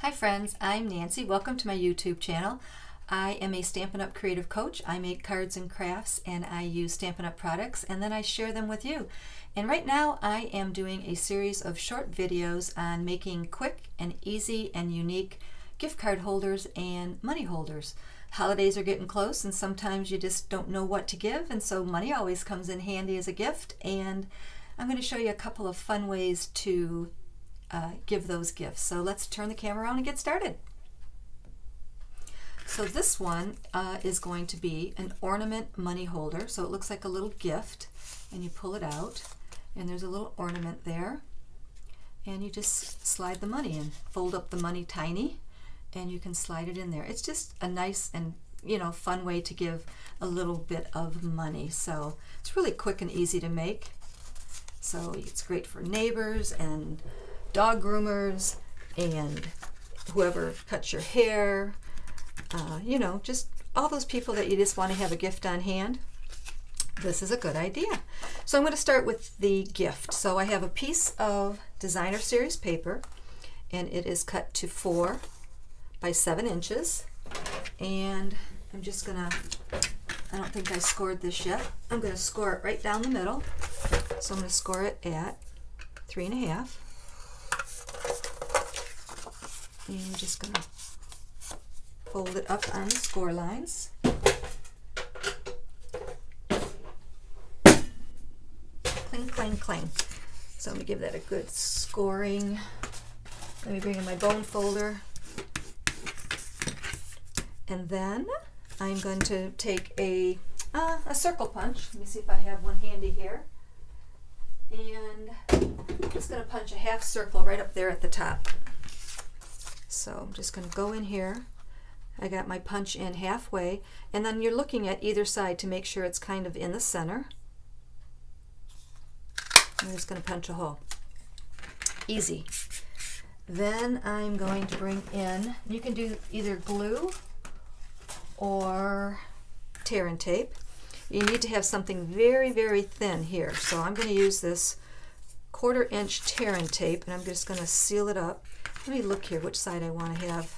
Hi friends, I'm Nancy. Welcome to my YouTube channel. I am a Stampin' Up! Creative coach. I make cards and crafts and I use Stampin' Up! Products and then I share them with you. And right now I am doing a series of short videos on making quick and easy and unique gift card holders and money holders. Holidays are getting close and sometimes you just don't know what to give, and so money always comes in handy as a gift, and I'm going to show you a couple of fun ways to give those gifts. So let's turn the camera on and get started. So this one is going to be an ornament money holder. So it looks like a little gift, and you pull it out and there's a little ornament there, and you just slide the money in. Fold up the money tiny and you can slide it in there. It's just a nice and fun way to give a little bit of money. So it's really quick and easy to make. So it's great for neighbors and dog groomers and whoever cuts your hair, just all those people that you just want to have a gift on hand. This is a good idea. So I'm going to start with the gift. So I have a piece of designer series paper, and it is cut to 4 by 7 inches, and I'm just gonna, I don't think I scored this yet. I'm going to score it right down the middle. So I'm going to score it at 3.5. And I'm just going to fold it up on the score lines. Cling, clang, clang. So I'm going to give that a good scoring. Let me bring in my bone folder. And then I'm going to take a circle punch. Let me see if I have one handy here. And I'm just going to punch a half circle right up there at the top. So I'm just going to go in here. I got my punch in halfway, and then you're looking at either side to make sure it's kind of in the center. I'm just going to punch a hole. Easy. Then I'm going to bring in, you can do either glue or tear and tape. You need to have something very, very thin here. So I'm going to use this 1/4 inch tear and tape, and I'm just going to seal it up. Let me look here which side I want to have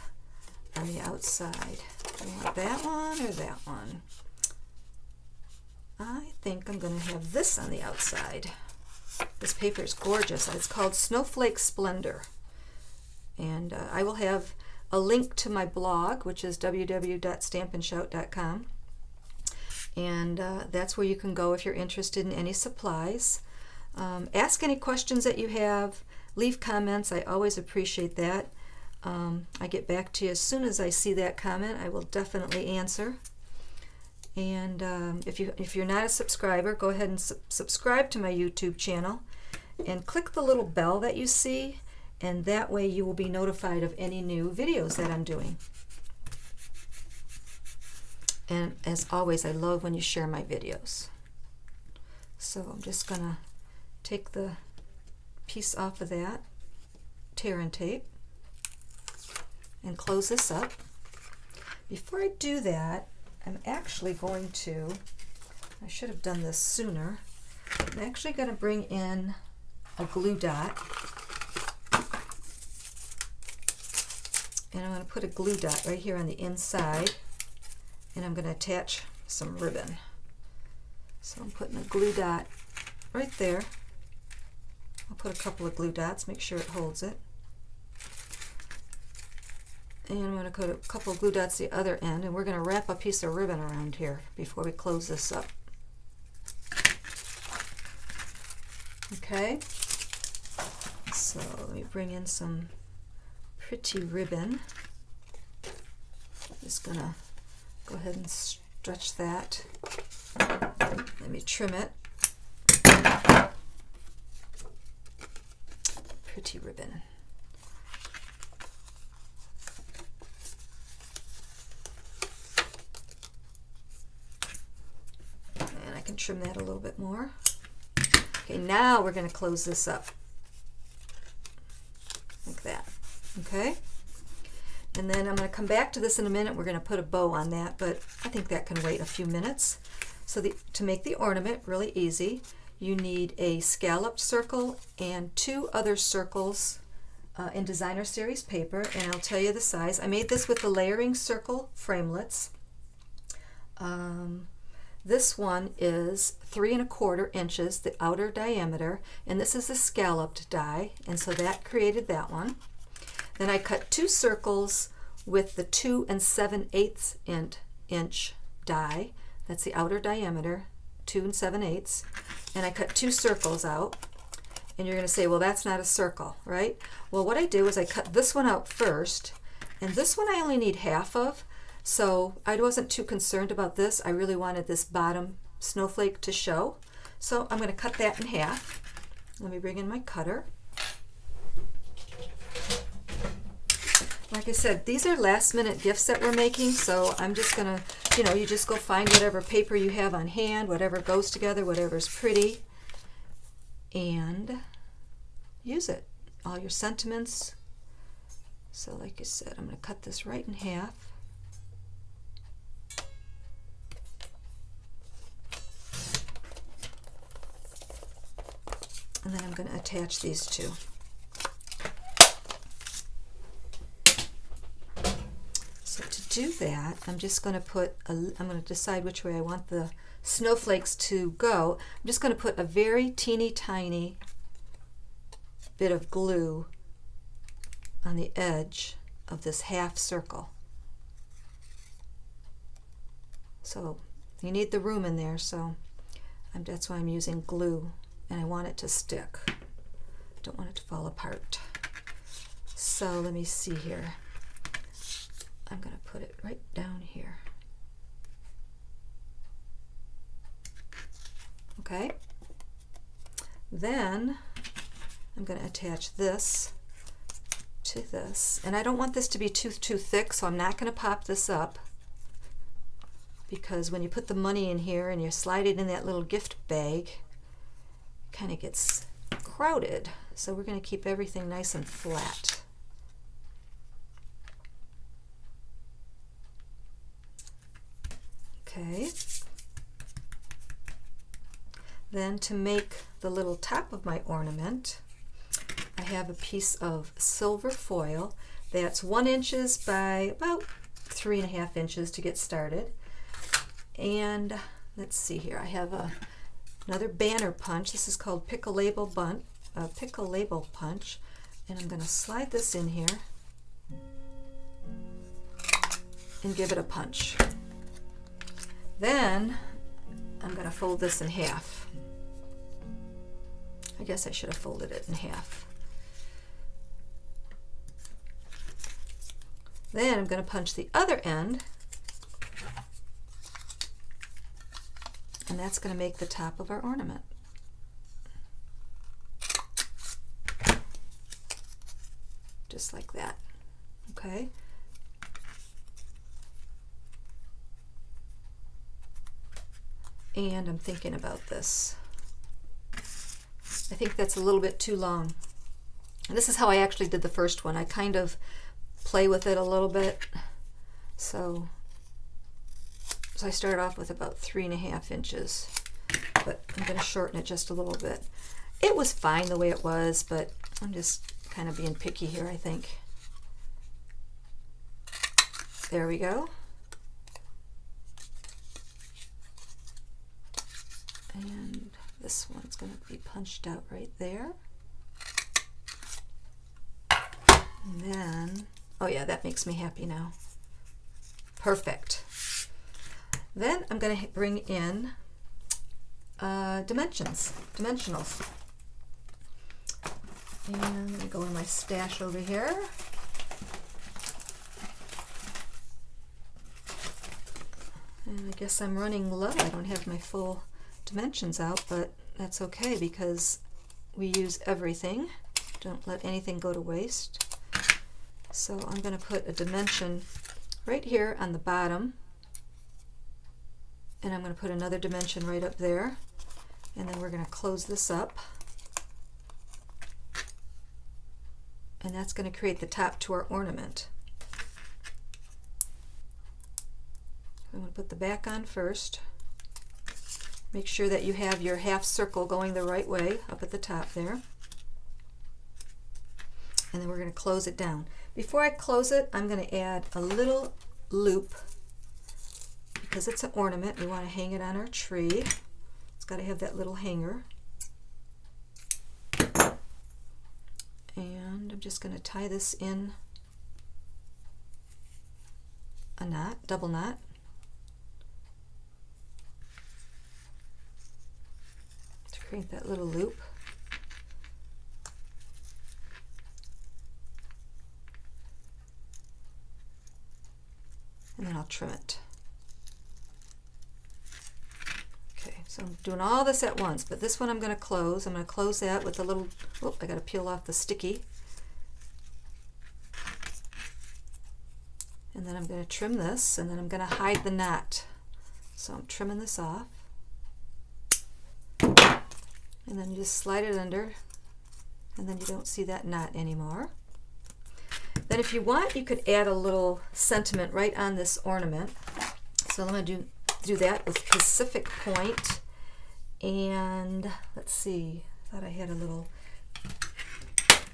on the outside. Do I want that one or that one? I think I'm going to have this on the outside. This paper is gorgeous. It's called Snowflake Splendor. And I will have a link to my blog, which is www.stampandshout.com. And that's where you can go if you're interested in any supplies. Ask any questions that you have. Leave comments. I always appreciate that. I get back to you as soon as I see that comment. I will definitely answer. And if you're not a subscriber, go ahead and subscribe to my YouTube channel and click the little bell that you see, and that way you will be notified of any new videos that I'm doing. And as always, I love when you share my videos. So I'm just gonna take the piece off of that tear and tape and close this up. Before I do that, I'm actually going to, I should have done this sooner, I'm actually going to bring in a glue dot, and I'm going to put a glue dot right here on the inside, and I'm going to attach some ribbon. So I'm putting a glue dot right there. I'll put a couple of glue dots, make sure it holds it. And I'm going to put a couple of glue dots the other end, and we're going to wrap a piece of ribbon around here before we close this up. Okay, so let me bring in some pretty ribbon. Just going to go ahead and stretch that. Let me trim it. Pretty ribbon. And I can trim that a little bit more. Okay, now we're going to close this up like that. Okay, and then I'm going to come back to this in a minute. We're going to put a bow on that, but I think that can wait a few minutes. So to make the ornament really easy, you need a scalloped circle and 2 other circles in Designer Series paper, and I'll tell you the size. I made this with the layering circle framelits. This one is 3¼ inches, the outer diameter, and this is a scalloped die, and so that created that one. Then I cut 2 circles with the 2 7/8 inch die. That's the outer diameter, 2 7/8, and I cut 2 circles out. And you're going to say, well, that's not a circle, right? Well, what I did was I cut this one out first, and this one I only need half of, so I wasn't too concerned about this. I really wanted this bottom snowflake to show. So I'm going to cut that in half. Let me bring in my cutter. Like I said, these are last minute gifts that we're making, so I'm just going to, you just go find whatever paper you have on hand, whatever goes together, whatever's pretty, and use it. All your sentiments. So like I said, I'm going to cut this right in half. And then I'm going to attach these two. So to do that, I'm just going to put, I'm going to decide which way I want the snowflakes to go. I'm just going to put a very teeny tiny bit of glue on the edge of this half circle. So you need the room in there, so that's why I'm using glue, and I want it to stick. Don't want it to fall apart. So let me see here. I'm going to put it right down here. Okay. Then I'm going to attach this to this, and I don't want this to be too thick, so I'm not going to pop this up, because when you put the money in here and you slide it in that little gift bag, it kind of gets crowded. So we're going to keep everything nice and flat. Okay. Then to make the little top of my ornament, I have a piece of silver foil that's 1 inch by about 3½ inches to get started. And let's see here, I have another banner punch. This is called Pick a Label Punch, and I'm going to slide this in here and give it a punch. Then I'm going to fold this in half. I guess I should have folded it in half. Then I'm going to punch the other end, and that's going to make the top of our ornament. Just like that. Okay. And I'm thinking about this. I think that's a little bit too long. And this is how I actually did the first one. I kind of play with it a little bit. So I started off with about 3½ inches, but I'm going to shorten it just a little bit. It was fine the way it was, but I'm just kind of being picky here, I think. There we go. And this one's going to be punched out right there. And then, oh yeah, that makes me happy now. Perfect. Then I'm going to bring in dimensionals. And I'm going to go in my stash over here. And I guess I'm running low. I don't have my full dimensions out, but that's okay because we use everything. Don't let anything go to waste. So I'm going to put a dimension right here on the bottom, and I'm going to put another dimension right up there, and then we're going to close this up, and that's going to create the top to our ornament. I'm going to put the back on first. Make sure that you have your half circle going the right way up at the top there. and then we're going to close it down. Before I close it, I'm going to add a little loop because it's an ornament. We want to hang it on our tree. It's got to have that little hanger. And I'm just going to tie this in a knot, double knot. To create that little loop. And then I'll trim it. Okay, so I'm doing all this at once, but this one I'm going to close. I'm going to close that with a little, oh, I got to peel off the sticky. And then I'm going to trim this, and then I'm going to hide the knot. So I'm trimming this off. And then you just slide it under, and then you don't see that knot anymore. Then if you want, you could add a little sentiment right on this ornament. So I'm going to do that with Pacific Point. And let's see, I thought I had a little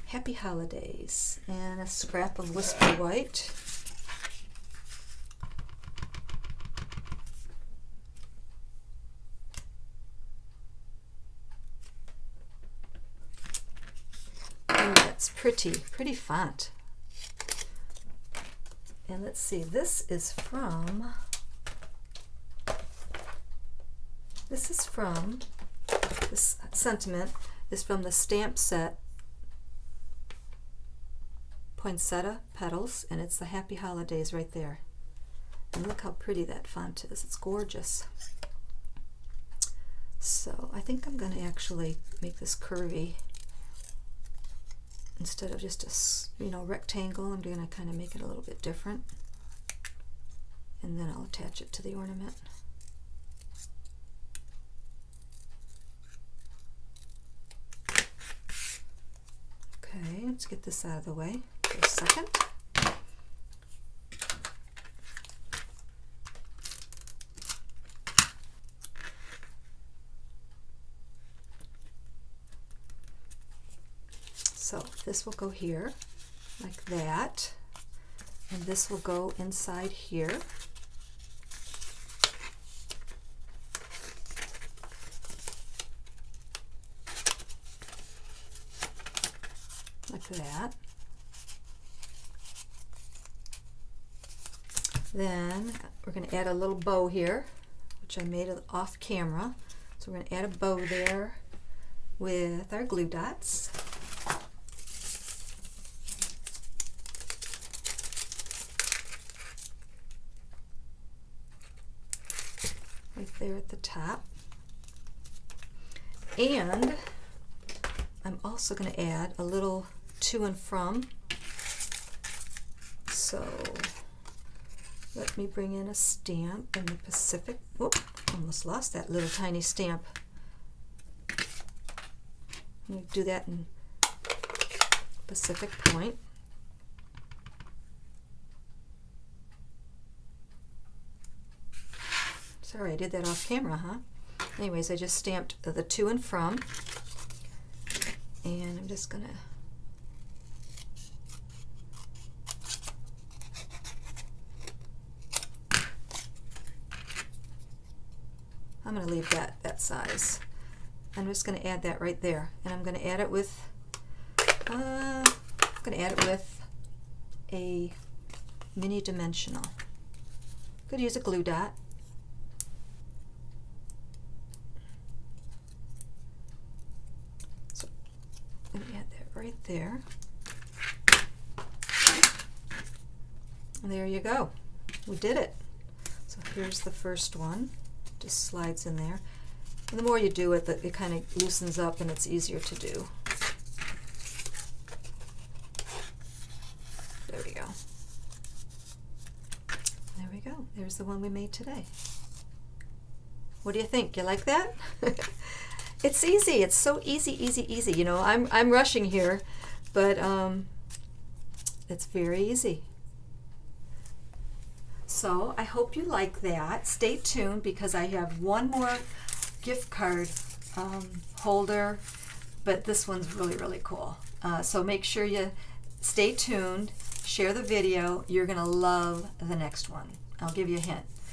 Happy Holidays and a scrap of Whisper White. Oh, that's pretty font. And let's see, this sentiment is from the stamp set Poinsettia Petals, and it's the Happy Holidays right there. And look how pretty that font is. It's gorgeous. So I think I'm going to actually make this curvy. Instead of just a rectangle, I'm going to kind of make it a little bit different. And then I'll attach it to the ornament. Okay, let's get this out of the way for a second. So this will go here, like that, and this will go inside here. Like that. Then we're going to add a little bow here, which I made off camera. So we're going to add a bow there with our glue dots. Right there at the top. And I'm also going to add a little to and from. So let me bring in a stamp in the Pacific. Whoop, almost lost that little tiny stamp. I'm going to do that in Pacific Point. Sorry, I did that off camera, huh? Anyways, I just stamped the to and from. And I'm just going to leave that size. I'm just going to add that right there, and I'm going to add it with a mini dimensional. Could use a glue dot. So I'm going to add that right there. And there you go. We did it. So here's the first one. Just slides in there. And the more you do it, it kind of loosens up and it's easier to do. There we go. There we go. There's the one we made today. What do you think? You like that? It's easy. It's so easy, easy, easy. You know, I'm rushing here, but it's very easy. So I hope you like that. Stay tuned because I have one more gift card holder, but this one's really, really cool. So make sure you stay tuned, share the video. You're going to love the next one. I'll give you a hint.